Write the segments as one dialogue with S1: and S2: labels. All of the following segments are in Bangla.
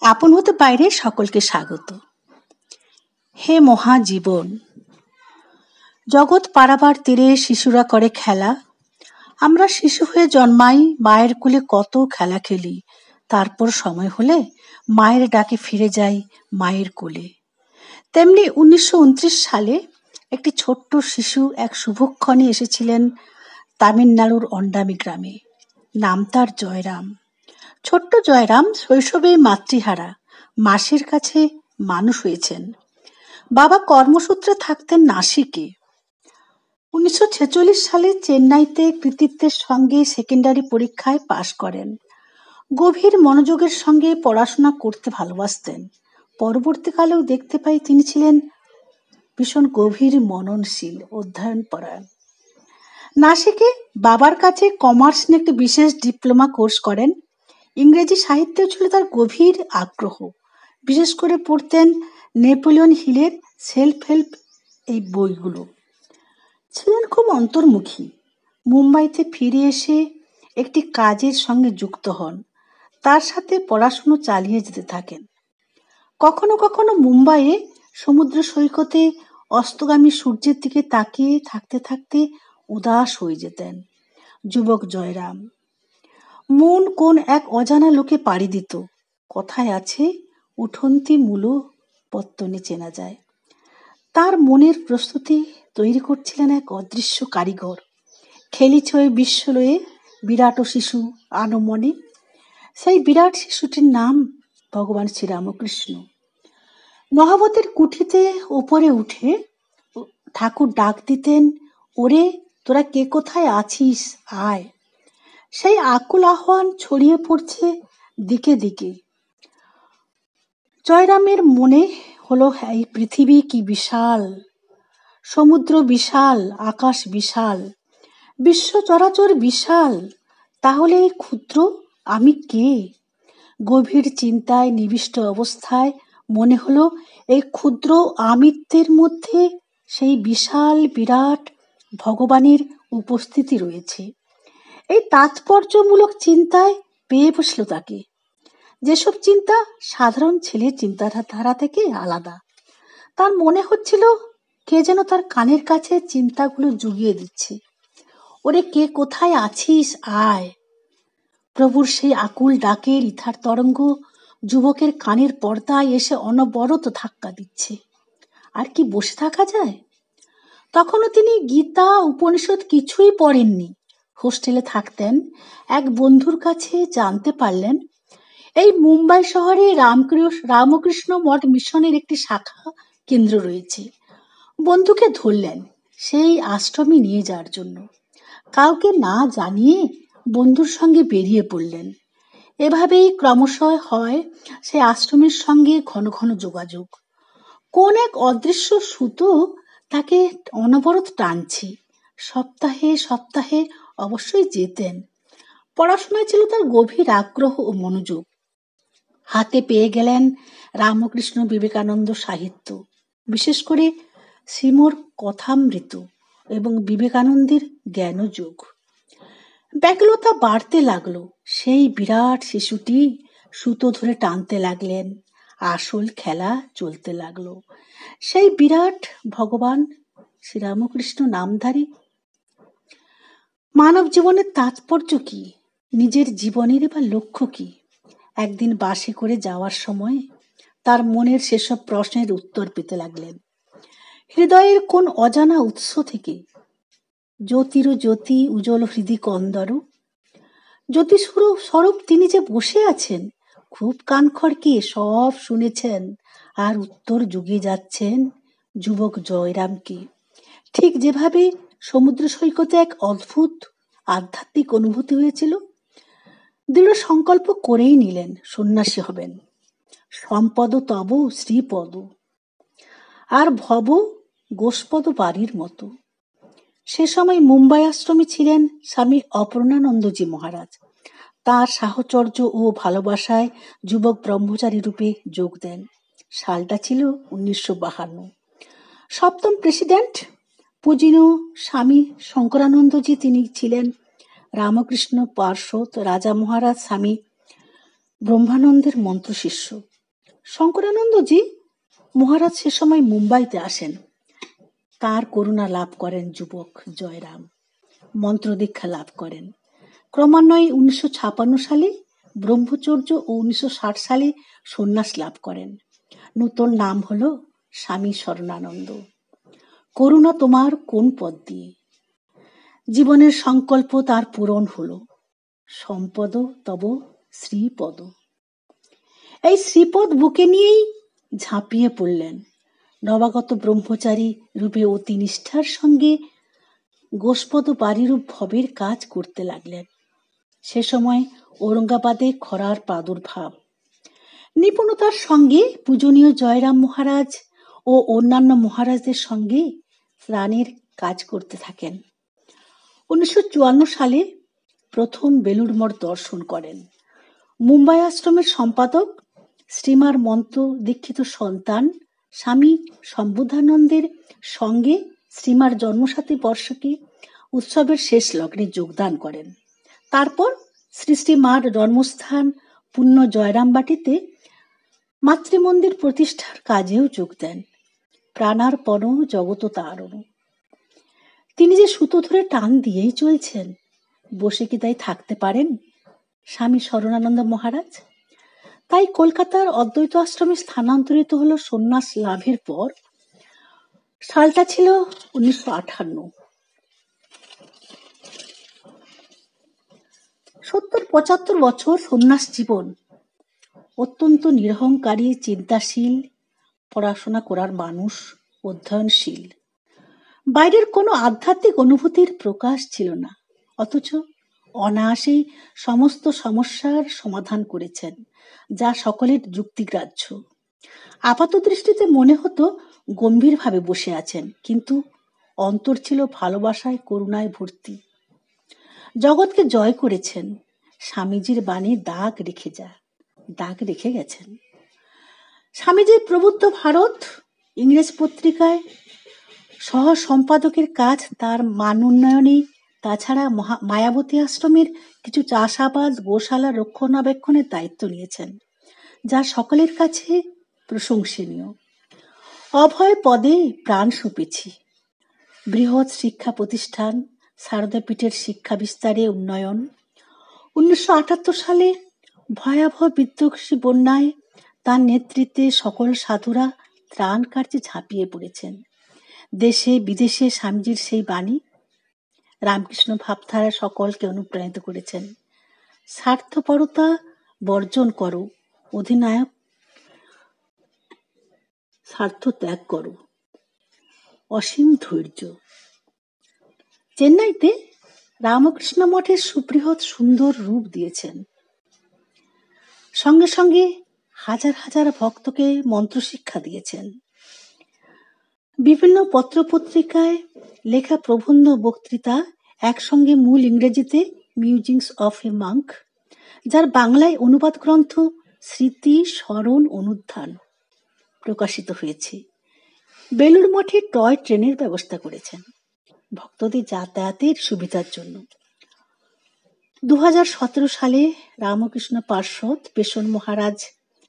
S1: আপন হতে বাইরে সকলকে স্বাগত। হে মহাজীবন, জগৎ পারাবার তীরে শিশুরা করে খেলা। আমরা শিশু হয়ে জন্মাই, মায়ের কোলে কত খেলা খেলি, তারপর সময় হলে মায়ের ডাকে ফিরে যাই মায়ের কোলে। তেমনি 1929 সালে একটি ছোট্ট শিশু এক শুভক্ষণে এসেছিলেন তামিলনাড়ুর অন্ডামি গ্রামে। নাম তার জয়রাম। ছোট্ট জয়রাম শৈশবেই মাতৃহারা, মাসির কাছে মানুষ হয়েছেন। বাবা কর্মসূত্রে থাকতেন নাসিকে। 1946 সালে চেন্নাইতে কৃতিত্বের সঙ্গে সেকেন্ডারি পরীক্ষায় পাশ করেন। গভীর মনোযোগের সঙ্গে পড়াশোনা করতে ভালোবাসতেন। পরবর্তীকালেও দেখতে পাই তিনি ছিলেন ভীষণ গভীর মননশীল, অধ্যয়নপরায়ণ। নাসিকে বাবার কাছে কমার্স নিয়ে একটি বিশেষ ডিপ্লোমা কোর্স করেন। ইংরেজি সাহিত্যেও ছিল তার গভীর আগ্রহ। বিশেষ করে পড়তেন নেপোলিয়ন হিলের সেলফ হেল্প এই বইগুলো। ছিলেন খুব অন্তর্মুখী। মুম্বাইতে ফিরে এসে একটি কাজের সঙ্গে যুক্ত হন। তার সাথে পড়াশুনো চালিয়ে যেতে থাকেন। কখনো কখনো মুম্বাইয়ে সমুদ্র সৈকতে অস্তগামী সূর্যের দিকে তাকিয়ে থাকতে থাকতে উদাস হয়ে যেতেন যুবক জয়রাম। মন কোন এক অজানা লোকে পাড়ি দিত। কথায় আছে, উঠন্তি মূল পত্তনে চেনা যায়। তার মনের প্রস্তুতি তৈরি করছিলেন এক অদৃশ্য কারিগর। খেলিছে ওই বিশ্বলয়ে বিরাট শিশু আনমনে। সেই বিরাট শিশুটির নাম ভগবান শ্রীরামকৃষ্ণ। নহবতের কুঠিতে ওপরে উঠে ঠাকুর ডাক দিতেন, ওরে তোরা কে কোথায় আছিস, আয়। সেই আকুল আহ্বান ছড়িয়ে পড়ছে দিকে দিকে। জয়রামের মনে হলো, এই পৃথিবী কি বিশাল, সমুদ্র বিশাল, আকাশ বিশাল, বিশ্ব চরাচর বিশাল, তাহলে এই ক্ষুদ্র আমি কে? গভীর চিন্তায় নিবিষ্ট অবস্থায় মনে হলো, এই ক্ষুদ্র আমিত্বের মধ্যে সেই বিশাল বিরাট ভগবানের উপস্থিতি রয়েছে। এই তাৎপর্যমূলক চিন্তায় পেয়ে বসল তাকে। যেসব চিন্তা সাধারণ ছেলের চিন্তাধারা থেকে আলাদা। তার মনে হচ্ছিল কে যেন তার কানের কাছে চিন্তাগুলো জুগিয়ে দিচ্ছে। ওরে কে কোথায় আছিস, আয়। প্রভুর সেই আকুল ডাকের ইথার তরঙ্গ যুবকের কানের পর্দায় এসে অনবরত ধাক্কা দিচ্ছে। আর কি বসে থাকা যায়? তখনও তিনি গীতা উপনিষদ কিছুই পড়েননি। হোস্টেলে থাকতেন। এক বন্ধুর কাছে জানতে পারলেন এই মুম্বাই শহরে রামকৃষ্ণ মঠ মিশনের একটি শাখা কেন্দ্র রয়েছে। বন্ধুকে ধরলেন সেই আশ্রমে নিয়ে যাওয়ার জন্য। কাউকে না জানিয়ে বন্ধুর সঙ্গে বেরিয়ে পড়লেন। এভাবেই ক্রমশ হয় সেই আশ্রমের সঙ্গে ঘন ঘন যোগাযোগ। কোন এক অদৃশ্য সুতো তাকে অনবরত টানছে। সপ্তাহে সপ্তাহে অবশ্যই যেতেন। পড়াশোনায় ছিল তার গভীর আগ্রহ ও মনোযোগ। হাতে পেয়ে গেলেন রামকৃষ্ণ বিবেকানন্দ সাহিত্য, বিশেষ করে শ্রীমর কথামৃত এবং বিবেকানন্দের জ্ঞানযোগ। ব্যাকুলতা বাড়তে লাগলো। সেই বিরাট শিশুটি সুতো ধরে টানতে লাগলেন। আসল খেলা চলতে লাগলো। সেই বিরাট ভগবান শ্রীরামকৃষ্ণ নামধারী। মানব জীবনের তাৎপর্য কি? নিজের জীবনের বা লক্ষ্য কি? একদিন বাসে করে যাওয়ার সময় তার মনের সেসব প্রশ্নের উত্তর পেতে লাগলেন। হৃদয়ের কোন অজানা উৎস থেকে। জ্যোতির জ্যোতি উজ্জ্বল হৃদি কন্দরু। জ্যোতি স্বরূপ তিনি যে বসে আছেন, খুব কান খড়কিয়ে সব শুনেছেন আর উত্তর জুগিয়ে যাচ্ছেন যুবক জয়রামকে। ঠিক যেভাবে সমুদ্র সৈকতে এক অদ্ভুত আধ্যাত্মিক অনুভূতি হয়েছিল। দৃঢ় সংকল্প করেই নিলেন সন্ন্যাসী হবেন। সম্পদ তব শ্রীপদ আর ভব গোষ্পদ বাড়ির মতো। সে সময় মুম্বাই আশ্রমে ছিলেন স্বামী অপর্ণানন্দজি মহারাজ। তার সাহচর্য ও ভালোবাসায় যুবক ব্রহ্মচারী রূপে যোগ দেন। সালটা ছিল 1952। সপ্তম প্রেসিডেন্ট পূজনীয় স্বামী শঙ্করানন্দজি তিনি ছিলেন রামকৃষ্ণ পার্শ্বদ রাজা মহারাজ স্বামী ব্রহ্মানন্দের মন্ত্র শিষ্য। শঙ্করানন্দজি মহারাজ সে সময় মুম্বাইতে আসেন। তার করুণা লাভ করেন যুবক জয়রাম, মন্ত্র দীক্ষা লাভ করেন। ক্রমান্বয়ে 1956 সালে ব্রহ্মচর্য ও 1960 সালে সন্ন্যাস লাভ করেন। নূতন নাম হল স্বামী শরণানন্দ। করুণা তোমার কোন পদ দিয়ে? জীবনের সংকল্প তার পূরণ হলো। সম্পদ তব শ্রীপদ। এই শ্রীপদ বুকে নিয়েই ঝাঁপিয়ে পড়লেন। নবাগত ব্রহ্মচারী রূপে অতি নিষ্ঠার সঙ্গে গোষ্পদ বাড়িরূপ ভবের কাজ করতে লাগলেন। সে সময় ঔরঙ্গাবাদে খরার প্রাদুর্ভাব। নিপুণতার সঙ্গে পূজনীয় জয়রাম মহারাজ ও অন্যান্য মহারাজদের সঙ্গে ত্রাণের কাজ করতে থাকেন। 1954 সালে প্রথম বেলুড় মঠ দর্শন করেন। মুম্বাই আশ্রমের সম্পাদক শ্রীমার মন্ত্র দীক্ষিত সন্তান স্বামী সম্বুদ্ধানন্দের সঙ্গে শ্রীমার জন্মশতী বর্ষকে উৎসবের শেষ লগ্নে যোগদান করেন। তারপর শ্রী শ্রী মার জন্মস্থান পুণ্য জয়রামবাটিতে মাতৃমন্দির প্রতিষ্ঠার কাজেও যোগ দেন। প্রাণার্পণ জগত তারণ। তিনি যে সুতো ধরে টান দিয়েই চলছেন, বসে কি তাই থাকতে পারেন স্বামী শরণানন্দ মহারাজ? তাই কলকাতার অদ্বৈত আশ্রমে স্থানান্তরিত হলো সন্ন্যাস লাভের পর। সালটা ছিল 1958। 70-75 বছর সন্ন্যাস জীবন। অত্যন্ত নিরহংকারী, চিন্তাশীল, পড়াশোনা করার মানুষ, অধ্যয়নশীল। বাইরের কোনো আধ্যাত্মিক অনুভূতির প্রকাশ ছিল না, অথচ অনায়াসেই সমস্ত সমস্যার সমাধান করেছেন, যা সকলের যুক্তিগ্রাহ্য। আপাত দৃষ্টিতে মনে হতো গম্ভীরভাবে বসে আছেন, কিন্তু অন্তর ছিল ভালোবাসায়, করুণায় ভর্তি। জগৎকে জয় করেছেন। স্বামীজির বাণী দাগ রেখে গেছেন। স্বামীজির প্রবুদ্ধ ভারত ইংরেজ পত্রিকায় সহ সম্পাদকের কাজ তার মান উন্নয়নে। তাছাড়া মায়াবতী আশ্রমের কিছু চাষাবাদ, গোশালা রক্ষণাবেক্ষণের দায়িত্ব নিয়েছেন, যা সকলের কাছে প্রশংসনীয়। অভয় পদে প্রাণ সঁপেছি। বৃহৎ শিক্ষা প্রতিষ্ঠান, শারদাপীঠের শিক্ষা বিস্তারে উন্নয়ন। 1978 সালে ভয়াবহ বিধ্বংসী বন্যায় তার নেতৃত্বে সকল সাধুরা ত্রাণ কার্যে ঝাঁপিয়ে পড়েছেন। দেশে বিদেশে স্বামীজির সেই বাণী রামকৃষ্ণ ভাবধারা সকলকে অনুপ্রাণিত করেছেন। স্বার্থপরতা বর্জন করো, অধিনায়ক স্বার্থ ত্যাগ করো, অসীম ধৈর্য। চেন্নাইতে রামকৃষ্ণ মঠের সুবৃহৎ সুন্দর রূপ দিয়েছেন। সঙ্গে সঙ্গে হাজার হাজার ভক্তকে মন্ত্রশিক্ষা দিয়েছেন। বিভিন্ন পত্রপত্রিকায় লেখা প্রবন্ধ, বক্তৃতা একসঙ্গে মূল ইংরেজিতে মিউজিংস অফ এ মাঙ্ক, যার বাংলায় অনুবাদ গ্রন্থ স্মৃতি স্মরণ অনুধ্যান প্রকাশিত হয়েছে। বেলুড় মঠে টয় ট্রেনের ব্যবস্থা করেছেন ভক্তদের যাতায়াতের সুবিধার জন্য। 2017 সালে রামকৃষ্ণ পার্ষদ পেশন মহারাজ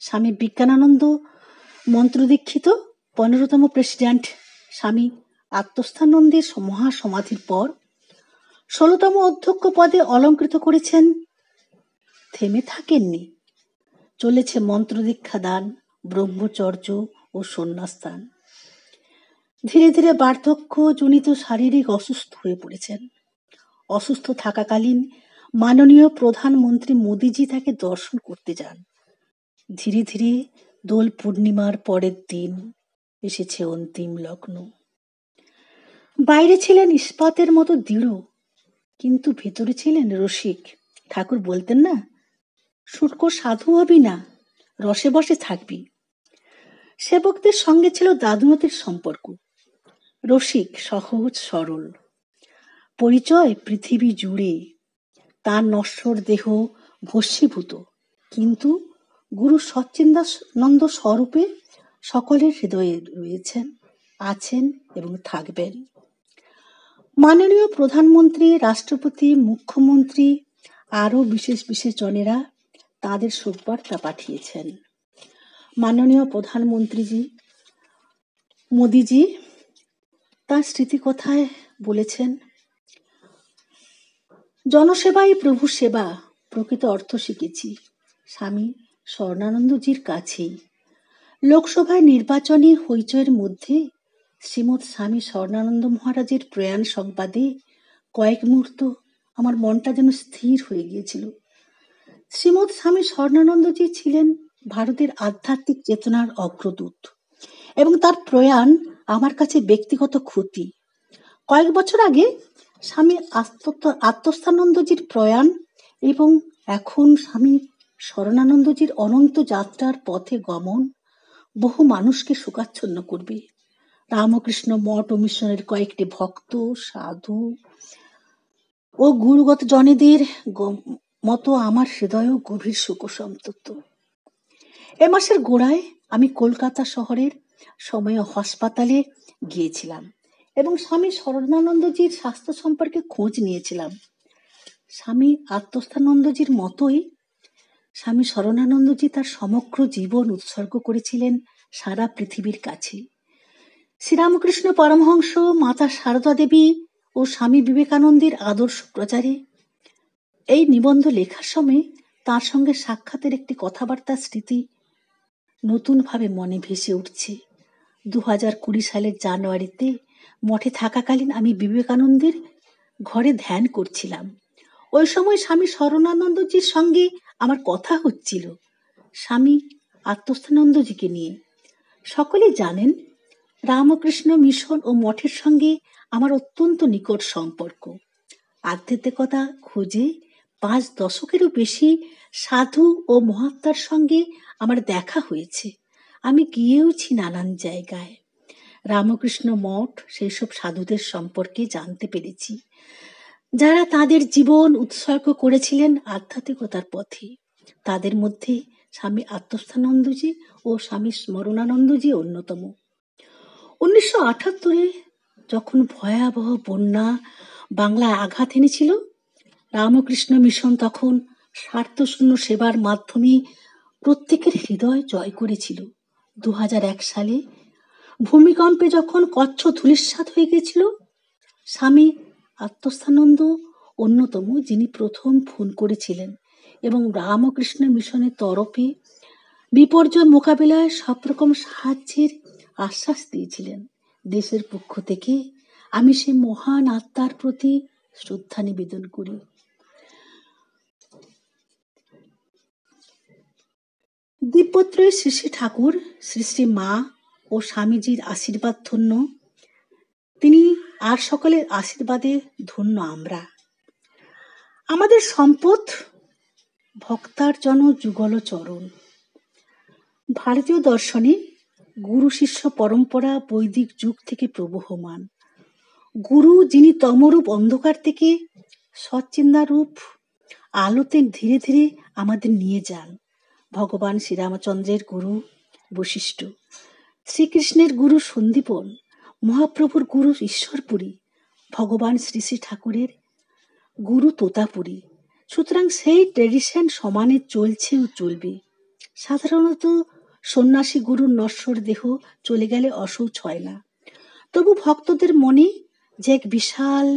S1: স্বামী বিজ্ঞানানন্দ মন্ত্রদীক্ষিত 15তম প্রেসিডেন্ট স্বামী আত্মস্থানন্দের মহাসমাধির পর 16তম অধ্যক্ষ পদে অলঙ্কৃত করেছেন। থেমে থাকেননি, চলেছে মন্ত্রদীক্ষা দান, ব্রহ্মচর্য ও সন্ন্যাসদান। ধীরে ধীরে বার্ধক্যজনিত শারীরিক অসুস্থ হয়ে পড়েছেন। অসুস্থ থাকাকালীন মাননীয় প্রধানমন্ত্রী মোদিজি তাকে দর্শন করতে যান। ধীরে ধীরে দোল পূর্ণিমার পরের দিন এসেছে অন্তিম লগ্ন। বাইরে ছিলেন ইস্পাতের মতো দৃঢ়, কিন্তু ভেতরে ছিলেন রসিক। ঠাকুর বলতেন না, শুষ্ক সাধু হবি না, রসে বসে থাকবি। সেবকদের সঙ্গে ছিল দাদুমতির সম্পর্ক। রসিক, সহজ, সরল। পরিচয় পৃথিবী জুড়ে। তার নশ্বর দেহ ভস্মীভূত, কিন্তু গুরু সচ্চিদানন্দ স্বরূপে সকলের হৃদয়ে রয়েছেন, আছেন এবং থাকবেন। মাননীয় প্রধানমন্ত্রী, রাষ্ট্রপতি, মুখ্যমন্ত্রী আরও বিশেষ বিশেষ জনেরা তাদের শোকবার্তা পাঠিয়েছেন। মাননীয় প্রধানমন্ত্রীজি মোদিজি তার স্মৃতিকথায় বলেছেন, জনসেবাই প্রভু সেবা প্রকৃত অর্থ শিখেছি স্বামী স্বর্ণানন্দজির কাছেই। লোকসভায় নির্বাচনী হইচয়ের মধ্যে শ্রীমৎ স্বামী স্বর্ণানন্দ মহারাজের প্রয়াণ সংবাদে কয়েক মুহূর্ত আমার মনটা যেন স্থির হয়ে গিয়েছিল। শ্রীমৎ স্বামী স্বর্ণানন্দজি ছিলেন ভারতের আধ্যাত্মিক চেতনার অগ্রদূত এবং তার প্রয়াণ আমার কাছে ব্যক্তিগত ক্ষতি। কয়েক বছর আগে স্বামী আত্মস্থানন্দজির প্রয়াণ এবং এখন স্বামী স্মরণানন্দজির অনন্ত যাত্রার পথে গমন বহু মানুষকে শোকাচ্ছন্ন করবে। রামকৃষ্ণ মঠ ও মিশনের কয়েকটি ভক্ত, সাধু ও গুরুগত জনেদের মতো আমার হৃদয়ও গভীর শোকসন্তপ্ত। এ মাসের গোড়ায় আমি কলকাতা শহরের সময় হাসপাতালে গিয়েছিলাম এবং স্বামী স্মরণানন্দজির স্বাস্থ্য সম্পর্কে খোঁজ নিয়েছিলাম। স্বামী আত্মস্থানন্দজির মতোই স্বামী স্মরণানন্দজি তার সমগ্র জীবন উৎসর্গ করেছিলেন সারা পৃথিবীর কাছে। শ্রীরামকৃষ্ণ পরমহংস, মাতা সারদা দেবী ও স্বামী বিবেকানন্দের আদর্শ প্রচারে এই নিবন্ধ লেখার সময় তার সঙ্গে সাক্ষাতের একটি কথাবার্তার স্মৃতি নতুনভাবে মনে ভেসে উঠছে। 2020 সালের জানুয়ারিতে মঠে থাকাকালীন আমি বিবেকানন্দের ঘরে ধ্যান করছিলাম। ওই সময় স্বামী স্মরণানন্দজির সঙ্গে আমার কথা হচ্ছিল স্বামী আত্মস্থানন্দজিকে নিয়ে। সকলেই জানেন রামকৃষ্ণ মিশন ও মঠের সঙ্গে আমার অত্যন্ত নিকট সম্পর্ক। আধ্যাত্মিকতা খোঁজে 5 দশকেরও বেশি সাধু ও মহাত্মার সঙ্গে আমার দেখা হয়েছে। আমি গিয়েওছি নানান জায়গায়। রামকৃষ্ণ মঠ সেই সব সাধুদের সম্পর্কে জানতে পেরেছি যারা তাদের জীবন উৎসর্গ করেছিলেন আধ্যাত্মিকতার পথে। তাদের মধ্যে স্বামী আত্মস্থানন্দজি ও স্বামী স্মরণানন্দজি অন্যতম। 1978 যখন ভয়াবহ বন্যা বাংলায় আঘাত এনেছিল, রামকৃষ্ণ মিশন তখন স্বার্থশূন্য সেবার মাধ্যমে প্রত্যেকের হৃদয় জয় করেছিল। 2001 সালে ভূমিকম্পে যখন কচ্ছ ধূলিসাৎ হয়ে গেছিল, স্বামী আত্মস্থানন্দ অন্যতম যিনি প্রথম ফোন করেছিলেন এবং রামকৃষ্ণ মিশনের তরফে বিপর্যয় মোকাবিলায় সব রকম সাহায্যের আশ্বাস দিয়েছিলেন। দেশের পক্ষ থেকে আমি সে মহান আত্মার প্রতি শ্রদ্ধা নিবেদন করি। দিব্যত্রয়ী শ্রী শ্রী ঠাকুর, শ্রী শ্রী মা ও স্বামীজির আশীর্বাদ ধন্য তিনি, আর সকলের আশীর্বাদে ধন্য আমরা। আমাদের সম্পদ ভক্তার জন যুগল চরণ। ভারতীয় দর্শনে গুরু শিষ্য পরম্পরা বৈদিক যুগ থেকে প্রবহমান। গুরু যিনি তমরূপ অন্ধকার থেকে সচ্চিন্তারূপ আলোতে ধীরে ধীরে আমাদের নিয়ে যান। ভগবান শ্রীরামচন্দ্রের গুরু বশিষ্ঠ, শ্রীকৃষ্ণের গুরু সন্দীপন, মহাপ্রভুর গুরু ঈশ্বরপুরী, ভগবান শ্রী শ্রী ঠাকুরের গুরু তোতাপুরী। সুতরাং সেই ট্রেডিশন সমানে চলছে ও চলবে। সাধারণত সন্ন্যাসী গুরুর নশ্বর দেহ চলে গেলে অসৌচ হয় না, তবু ভক্তদের মনে যে এক বিশাল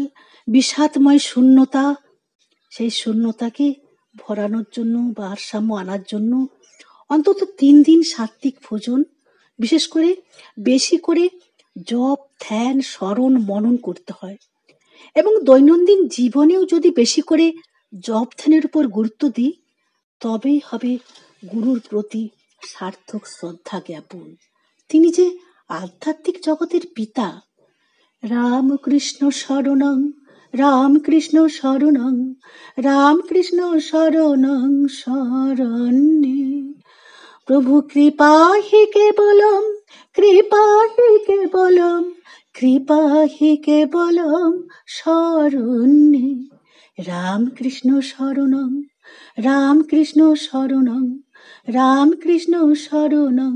S1: বিষাদময় শূন্যতা, সেই শূন্যতাকে ভরানোর জন্য, ভারসাম্য আনার জন্য অন্তত 3 দিন সাত্ত্বিক ভোজন, বিশেষ করে বেশি করে জপ, ধ্যান, স্মরণ, মনন করতে হয় এবং দৈনন্দিন জীবনেও যদি বেশি করে জপ ধ্যানের উপর গুরুত্ব দিই, তবেই হবে গুরুর প্রতি সার্থক শ্রদ্ধা জ্ঞাপন। তিনি যে আধ্যাত্মিক জগতের পিতা। রামকৃষ্ণ শরণং, রামকৃষ্ণ শরণং, রামকৃষ্ণ শরণং শরণ্যে। প্রভু কৃপা হি কেবলম, কৃপা হি কেবলম, কৃপা হি কেবলম শরণ্যে। রামকৃষ্ণ শরণং, রামকৃষ্ণ শরণং, রামকৃষ্ণ শরণং